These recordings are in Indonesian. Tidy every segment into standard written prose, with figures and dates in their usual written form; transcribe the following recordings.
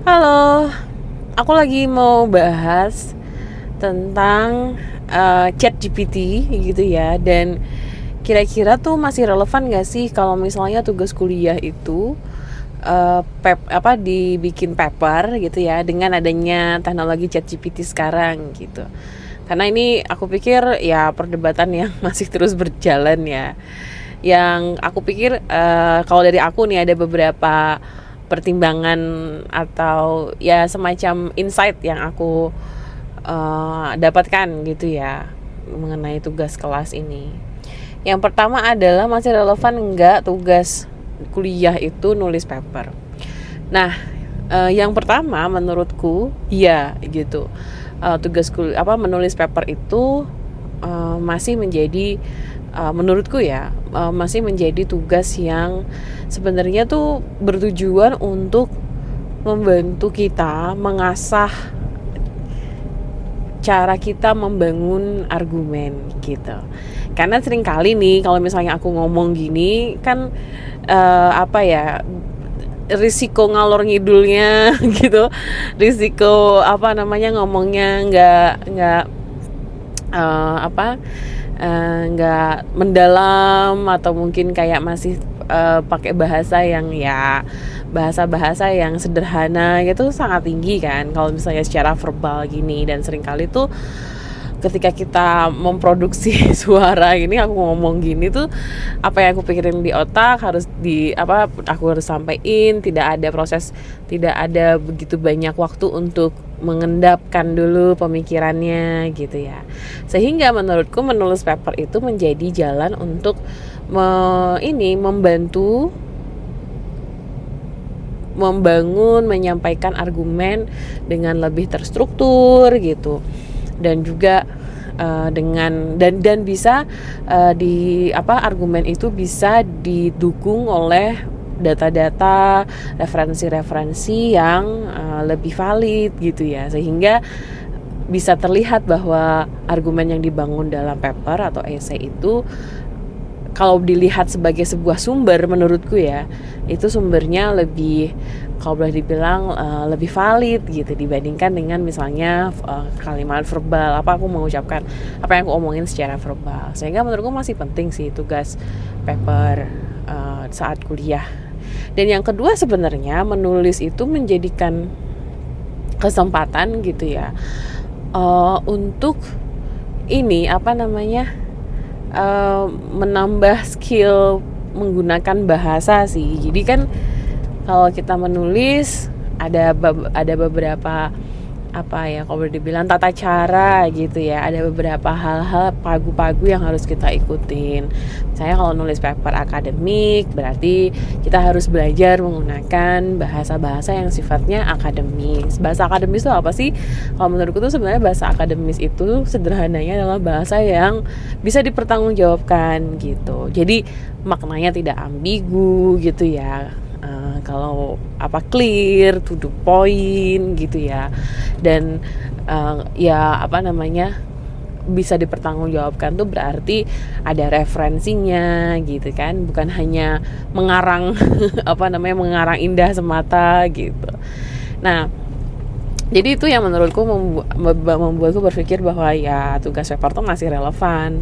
Halo, aku lagi mau bahas tentang ChatGPT gitu ya. Dan kira-kira tuh masih relevan gak sih kalau misalnya tugas kuliah itu dibikin paper gitu ya dengan adanya teknologi ChatGPT sekarang gitu. Karena ini aku pikir ya perdebatan yang masih terus berjalan ya. Yang aku pikir kalau dari aku nih ada beberapa pertimbangan atau ya semacam insight yang aku dapatkan gitu ya mengenai tugas kelas ini. Yang pertama adalah masih relevan enggak tugas kuliah itu nulis paper. Nah, yang pertama menurutku iya gitu. Tugas kuliah menulis paper itu masih menjadi menurutku ya masih menjadi tugas yang sebenarnya tuh bertujuan untuk membantu kita mengasah cara kita membangun argumen gitu. Karena seringkali nih kalau misalnya aku ngomong gini kan risiko ngalor ngidulnya gitu, risiko ngomongnya nggak mendalam atau mungkin kayak masih pakai bahasa-bahasa yang sederhana gitu sangat tinggi kan kalau misalnya secara verbal gini. Dan seringkali tuh ketika kita memproduksi suara ini, aku ngomong gini tuh apa yang aku pikirin di otak aku harus sampaikan, tidak ada begitu banyak waktu untuk mengendapkan dulu pemikirannya gitu ya. Sehingga menurutku menulis paper itu menjadi jalan untuk membantu membangun, menyampaikan argumen dengan lebih terstruktur gitu. Dan juga dan bisa argumen itu bisa didukung oleh data-data, referensi-referensi yang lebih valid gitu ya, sehingga bisa terlihat bahwa argumen yang dibangun dalam paper atau essay itu kalau dilihat sebagai sebuah sumber, menurutku ya itu sumbernya lebih, kalau boleh dibilang lebih valid gitu dibandingkan dengan misalnya kalimat verbal, aku mengucapkan apa yang aku omongin secara verbal. Sehingga menurutku masih penting sih tugas paper saat kuliah. Dan yang kedua, sebenarnya menulis itu menjadikan kesempatan gitu ya untuk ini menambah skill menggunakan bahasa sih. Jadi kan kalau kita menulis ada beberapa kalau boleh dibilang tata cara gitu ya, ada beberapa hal-hal pagu-pagu yang harus kita ikutin. Misalnya kalau nulis paper akademik, berarti kita harus belajar menggunakan bahasa-bahasa yang sifatnya akademis. Bahasa akademis itu apa sih? Kalau menurutku tuh sebenarnya bahasa akademis itu sederhananya adalah bahasa yang bisa dipertanggungjawabkan gitu. Jadi maknanya tidak ambigu gitu ya. Kalau clear to the point gitu ya. Dan bisa dipertanggungjawabkan tuh berarti ada referensinya gitu kan, bukan hanya mengarang mengarang indah semata gitu. Nah, jadi itu yang menurutku membuatku berpikir bahwa ya tugas paper tuh masih relevan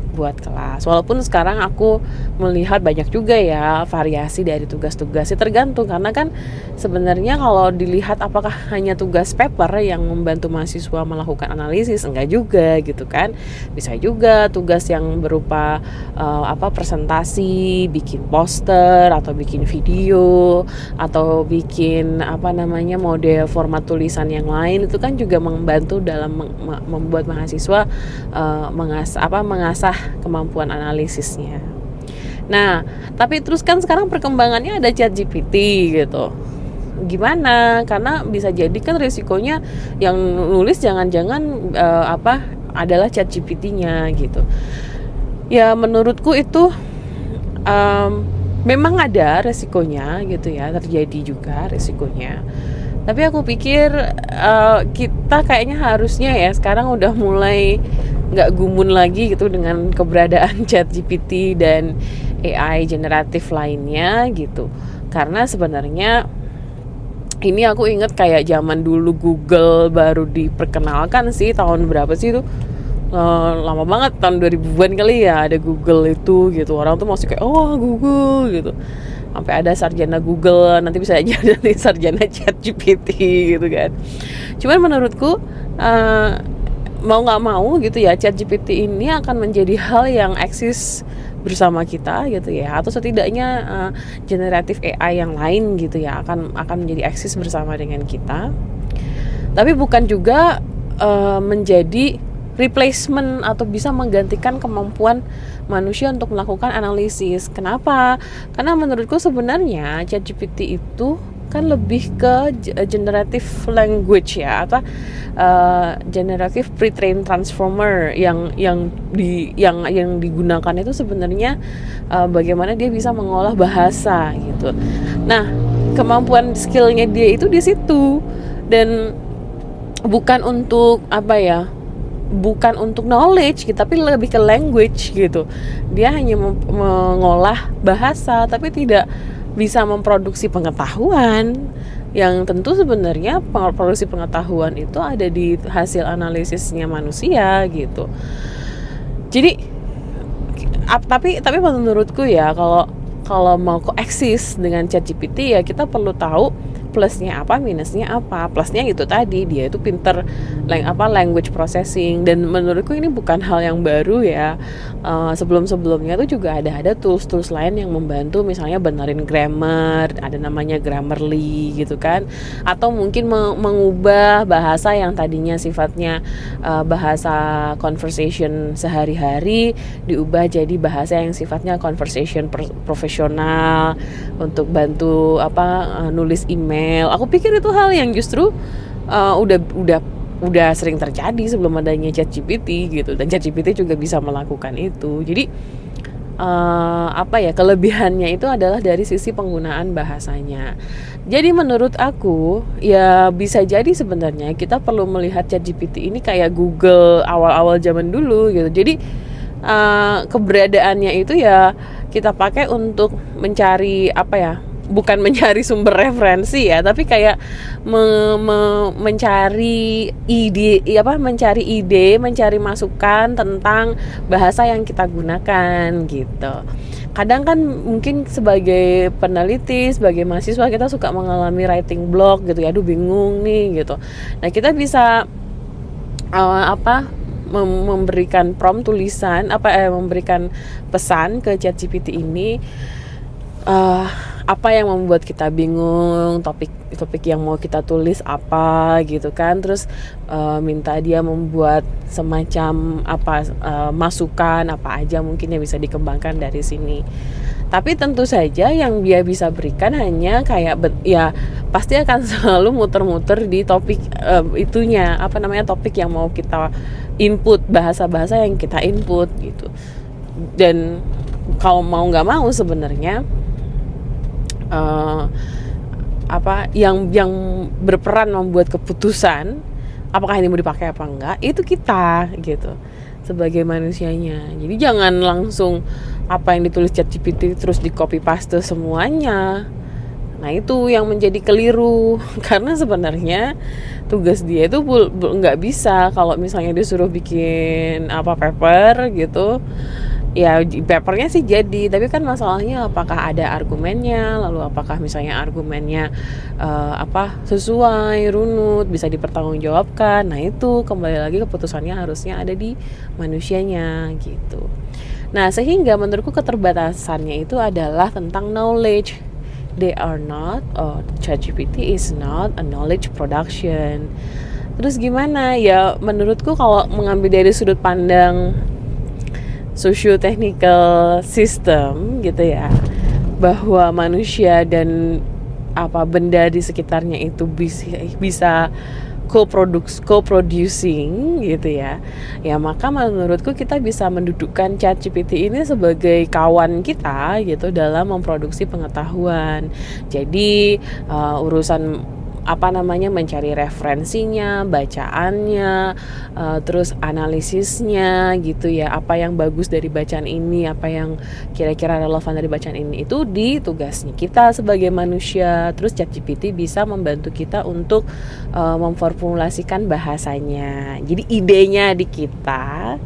buat kelas. Walaupun sekarang aku melihat banyak juga ya variasi dari tugas-tugasnya, tergantung. Karena kan sebenarnya kalau dilihat apakah hanya tugas paper yang membantu mahasiswa melakukan analisis, enggak juga gitu kan. Bisa juga tugas yang berupa presentasi, bikin poster atau bikin video atau bikin model format tulisan yang lain, itu kan juga membantu dalam membuat mahasiswa mengasah kemampuan analisisnya. Nah, tapi terus kan sekarang perkembangannya ada ChatGPT gitu. Gimana? Karena bisa jadi kan risikonya yang nulis jangan-jangan adalah ChatGPT-nya gitu. Ya menurutku itu memang ada resikonya gitu ya, terjadi juga resikonya. Tapi aku pikir kita kayaknya harusnya ya sekarang udah mulai nggak gumun lagi gitu dengan keberadaan ChatGPT dan AI generatif lainnya gitu. Karena sebenarnya Ini aku inget kayak zaman dulu Google baru diperkenalkan sih, tahun berapa sih itu? Lama banget, tahun 2000-an kali ya ada Google itu gitu. Orang tuh masih kayak oh Google gitu. Sampai ada sarjana Google, nanti bisa aja nanti sarjana ChatGPT gitu kan. Cuman menurutku mau nggak mau gitu ya, ChatGPT ini akan menjadi hal yang eksis bersama kita gitu ya, atau setidaknya generatif AI yang lain gitu ya akan menjadi eksis bersama dengan kita. Tapi bukan juga menjadi replacement atau bisa menggantikan kemampuan manusia untuk melakukan analisis. Kenapa? Karena menurutku sebenarnya ChatGPT itu kan lebih ke generative language ya, atau generative pre-trained transformer yang digunakan itu sebenarnya bagaimana dia bisa mengolah bahasa gitu. Nah, kemampuan skillnya dia itu di situ, dan bukan untuk bukan untuk knowledge gitu, tapi lebih ke language gitu. Dia hanya mengolah bahasa tapi tidak bisa memproduksi pengetahuan, yang tentu sebenarnya produksi pengetahuan itu ada di hasil analisisnya manusia gitu. Jadi tapi menurutku ya, kalau mau koeksis dengan ChatGPT ya kita perlu tahu plusnya apa, minusnya apa. Plusnya itu tadi, dia itu pinter language processing, dan menurutku ini bukan hal yang baru ya. Sebelum-sebelumnya tuh juga ada tools lain yang membantu, misalnya benerin grammar, ada namanya Grammarly gitu kan, atau mungkin mengubah bahasa yang tadinya sifatnya bahasa conversation sehari-hari diubah jadi bahasa yang sifatnya conversation profesional untuk bantu nulis email. Aku pikir itu hal yang justru udah sering terjadi sebelum adanya ChatGPT gitu, dan ChatGPT juga bisa melakukan itu. Jadi kelebihannya itu adalah dari sisi penggunaan bahasanya. Jadi menurut aku ya bisa jadi sebenarnya kita perlu melihat ChatGPT ini kayak Google awal-awal zaman dulu gitu. Jadi keberadaannya itu ya kita pakai untuk mencari bukan mencari sumber referensi ya, tapi kayak mencari ide, mencari masukan tentang bahasa yang kita gunakan gitu. Kadang kan mungkin sebagai peneliti, sebagai mahasiswa kita suka mengalami writing block gitu ya, aduh bingung nih gitu. Nah, kita bisa memberikan prompt tulisan, memberikan pesan ke ChatGPT ini, apa yang membuat kita bingung, topik yang mau kita tulis apa gitu kan, terus minta dia membuat semacam masukan apa aja mungkin yang bisa dikembangkan dari sini. Tapi tentu saja yang dia bisa berikan hanya kayak pasti akan selalu muter-muter di topik topik yang mau kita input, bahasa-bahasa yang kita input gitu. Dan kalau mau nggak mau sebenarnya yang berperan membuat keputusan apakah ini mau dipakai apa enggak itu kita gitu sebagai manusianya. Jadi jangan langsung apa yang ditulis ChatGPT terus di copy paste semuanya. Nah itu yang menjadi keliru karena sebenarnya tugas dia itu nggak bisa kalau misalnya disuruh bikin paper gitu. Ya papernya sih jadi, tapi kan masalahnya apakah ada argumennya, lalu apakah misalnya argumennya sesuai, runut, bisa dipertanggungjawabkan. Nah itu kembali lagi keputusannya harusnya ada di manusianya gitu. Nah sehingga menurutku keterbatasannya itu adalah tentang knowledge. They are not, ChatGPT is not a knowledge production. Terus gimana ya, menurutku kalau mengambil dari sudut pandang socio-technical system gitu ya, bahwa manusia dan benda di sekitarnya itu bisa co-producing gitu ya, maka menurutku kita bisa mendudukkan ChatGPT ini sebagai kawan kita gitu dalam memproduksi pengetahuan. Jadi urusan mencari referensinya, bacaannya, terus analisisnya gitu ya, apa yang bagus dari bacaan ini, apa yang kira-kira relevan dari bacaan ini, itu di tugasnya kita sebagai manusia. Terus ChatGPT bisa membantu kita untuk memformulasikan bahasanya. Jadi idenya di kita,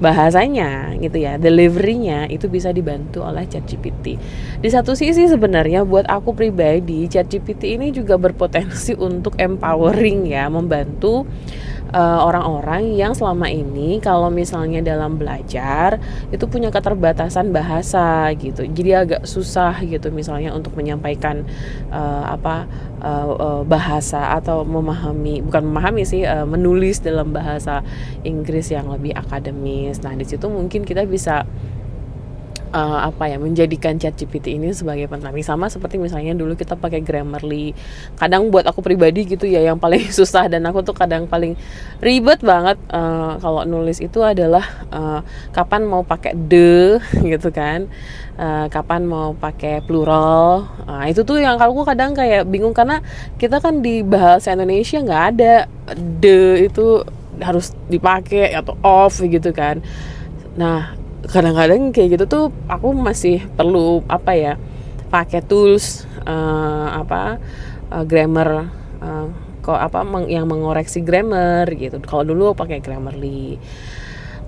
bahasanya gitu ya, deliverynya itu bisa dibantu oleh ChatGPT. Di satu sisi sebenarnya buat aku pribadi, ChatGPT ini juga berpotensi untuk empowering ya, membantu orang-orang yang selama ini kalau misalnya dalam belajar itu punya keterbatasan bahasa gitu, jadi agak susah gitu misalnya untuk menyampaikan bahasa atau menulis dalam bahasa Inggris yang lebih akademis. Nah di situ mungkin kita bisa menjadikan ChatGPT ini sebagai pendamping, sama seperti misalnya dulu kita pakai Grammarly. Kadang buat aku pribadi gitu ya, yang paling susah dan aku tuh kadang paling ribet banget kalau nulis itu adalah kapan mau pakai the gitu kan, kapan mau pakai plural. Itu tuh yang aku kadang kayak bingung, karena kita kan di bahasa Indonesia nggak ada the itu harus dipakai atau off gitu kan. Nah kadang-kadang kayak gitu tuh aku masih perlu pakai tools grammar, yang mengoreksi grammar gitu. Kalau dulu pakai Grammarly.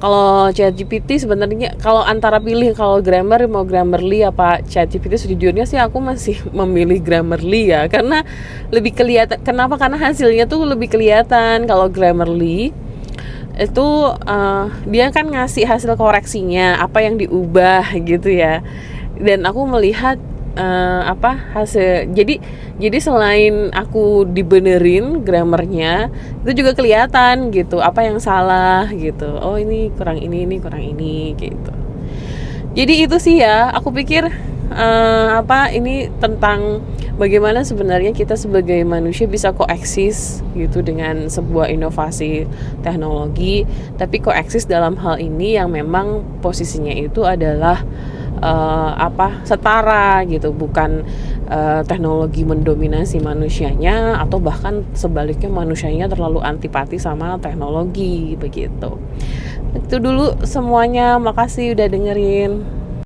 Kalau ChatGPT sebenarnya kalau antara pilih kalau mau Grammarly apa ChatGPT, sejujurnya sih aku masih memilih Grammarly ya, karena lebih kelihatan. Kenapa? Karena hasilnya tuh lebih kelihatan. Kalau Grammarly itu dia kan ngasih hasil koreksinya, apa yang diubah gitu ya, dan aku melihat hasil. Jadi selain aku dibenerin grammarnya, itu juga kelihatan gitu apa yang salah gitu. Oh ini kurang ini kurang ini gitu. Jadi itu sih ya, aku pikir ini tentang bagaimana sebenarnya kita sebagai manusia bisa koeksis gitu dengan sebuah inovasi teknologi, tapi koeksis dalam hal ini yang memang posisinya itu adalah setara gitu, bukan teknologi mendominasi manusianya atau bahkan sebaliknya manusianya terlalu antipati sama teknologi begitu. Itu dulu semuanya, makasih udah dengerin.